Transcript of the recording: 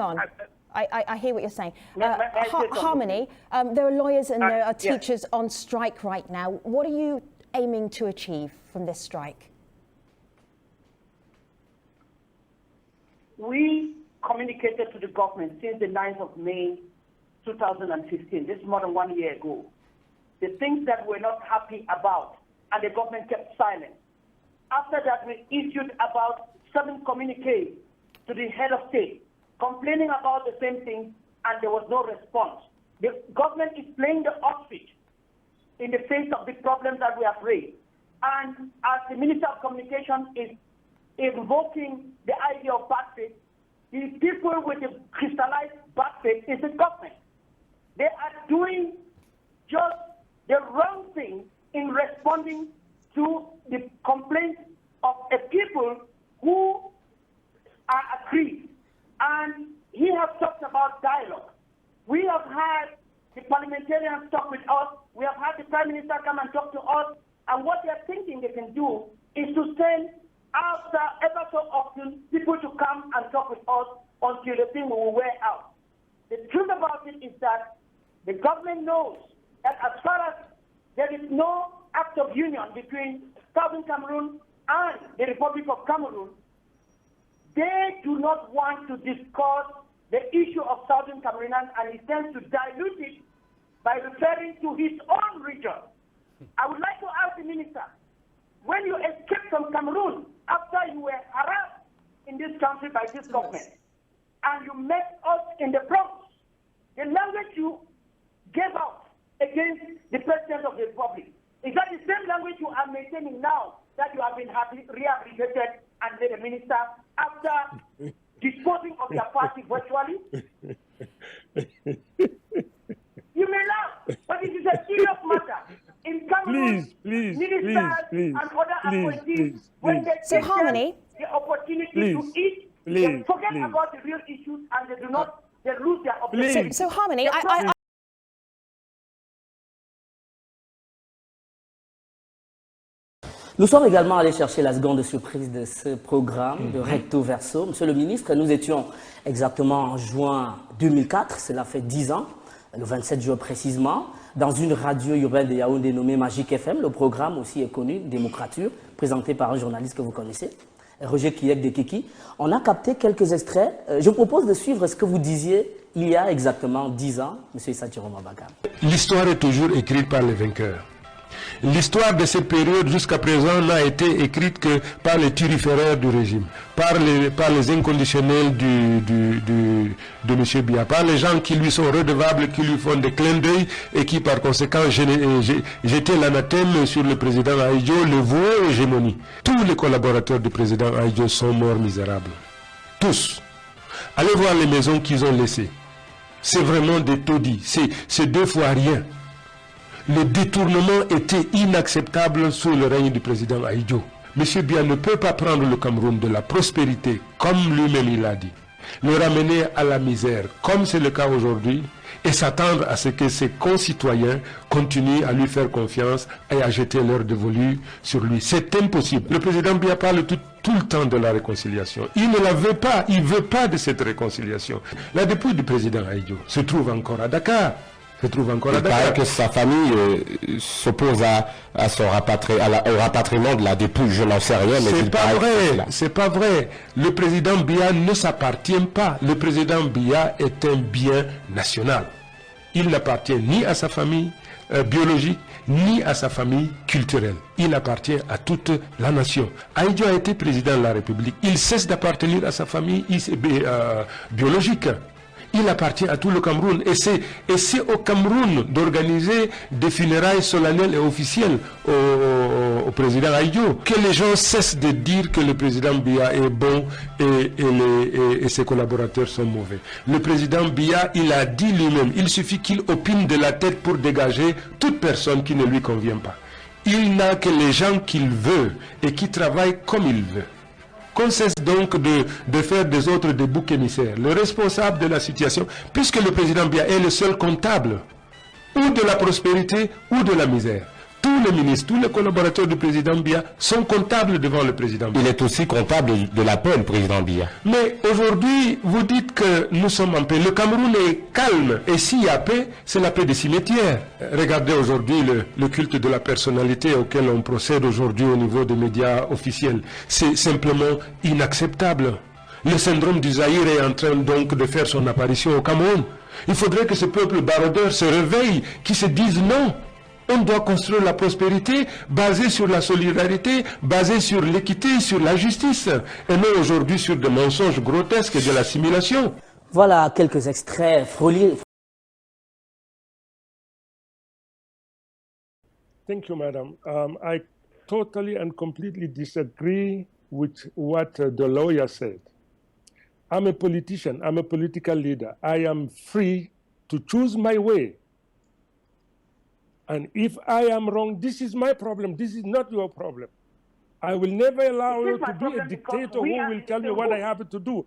on. I hear what you're saying. Harmony, there are lawyers and there are teachers on strike right now. What are you aiming to achieve from this strike? We communicated to the government since the 9th of May 2015, this is more than 1 year ago, the things that we're not happy about, and the government kept silent. After that, we issued about 7 communiques to the head of state, complaining about the same thing, and there was no response. The government is playing the ostrich in the face of the problems that we have raised. And as the Minister of Communication is invoking the idea of bad faith, the people with the crystallized bad faith is the government. They are doing just the wrong thing in responding to the complaints of a people who are aggrieved. And he has talked about dialogue. We have had the parliamentarians talk with us. We have had the Prime Minister come and talk to us. And what they're thinking they can do is to send after ever so often people to come and talk with us until the thing will wear out. The truth about it is that the government knows that as far as there is no act of union between Southern Cameroon and the Republic of Cameroon, they do not want to discuss the issue of Southern Cameroon, and he tends to dilute it by referring to his own region. I would like to ask the minister, when you escaped from Cameroon after you were harassed in this country by this government, and you met us in the Bronx, the language you gave out against the President of the Republic, is that the same language you are maintaining now that you have been rehabilitated and made a minister after disposing of your party virtually? You may laugh, but it is a serious matter. In Cameroon, ministers and other appointees, when they take the opportunity to eat, they forget about the real issues and they do not, they lose their objectives. So Harmony, Nous sommes également allés chercher la seconde surprise de ce programme de Recto Verso. Monsieur le ministre, nous étions exactement en juin 2004, cela fait 10 ans, le 27 juin précisément, dans une radio urbaine de Yaoundé nommée Magic FM. Le programme aussi est connu, Démocrature, présenté par un journaliste que vous connaissez, Roger Kiyek de Kiki. On a capté quelques extraits. Je vous propose de suivre ce que vous disiez il y a exactement 10 ans, monsieur Issa Chiroma Bakam. L'histoire est toujours écrite par les vainqueurs. L'histoire de cette période jusqu'à présent n'a été écrite que par les turiféraires du régime, par les inconditionnels de M. Biya, par les gens qui lui sont redevables, qui lui font des clins d'œil et qui par conséquent jetaient l'anathème sur le président Ahidjo, le voué hégémonie. Tous les collaborateurs du président Ahidjo sont morts misérables. Tous. Allez voir les maisons qu'ils ont laissées. C'est vraiment des taudis. C'est 2 fois rien. Le détournement était inacceptable sous le règne du président Ahidjo. M. Biya ne peut pas prendre le Cameroun de la prospérité, comme lui-même il l'a dit, le ramener à la misère, comme c'est le cas aujourd'hui, et s'attendre à ce que ses concitoyens continuent à lui faire confiance et à jeter leur dévolu sur lui. C'est impossible. Le président Biya parle tout le temps de la réconciliation. Il ne la veut pas, il ne veut pas de cette réconciliation. La dépouille du président Ahidjo se trouve encore à Dakar. Il paraît que sa famille s'oppose à son au rapatriement de la dépouille. Je n'en sais rien, mais c'est pas vrai. C'est pas vrai. Le président Biya ne s'appartient pas. Le président Biya est un bien national. Il n'appartient ni à sa famille biologique, ni à sa famille culturelle. Il appartient à toute la nation. Ahidjo a été président de la République. Il cesse d'appartenir à sa famille biologique. Il appartient à tout le Cameroun et c'est au Cameroun d'organiser des funérailles solennelles et officielles au président Ahidjo. Que les gens cessent de dire que le président Biya est bon et ses collaborateurs sont mauvais. Le président Biya, il a dit lui-même, il suffit qu'il opine de la tête pour dégager toute personne qui ne lui convient pas. Il n'a que les gens qu'il veut et qui travaillent comme il veut. Qu'on cesse donc de faire des autres des boucs émissaires. Le responsable de la situation, puisque le président Biya est le seul comptable, ou de la prospérité ou de la misère. tous les ministres, tous les collaborateurs du président Biya sont comptables devant le président Biya. Il est aussi comptable de la paix, le président Biya. Mais aujourd'hui, vous dites que nous sommes en paix. Le Cameroun est calme. Et s'il y a paix, c'est la paix des cimetières. Regardez aujourd'hui le culte de la personnalité auquel on procède aujourd'hui au niveau des médias officiels. C'est simplement inacceptable. Le syndrome du Zaïre est en train donc de faire son apparition au Cameroun. Il faudrait que ce peuple baroudeur se réveille, qui se dise non. On doit construire la prospérité basée sur la solidarité, basée sur l'équité, sur la justice, et non aujourd'hui sur des mensonges grotesques et de l'assimilation. Voilà quelques extraits frôlés. Thank you, madam. I totally and completely disagree with what the lawyer said. I'm a politician, I'm a political leader. I am free to choose my way. And if I am wrong, this is my problem. This is not your problem. I will never allow you to be a dictator who will tell me what I have to do.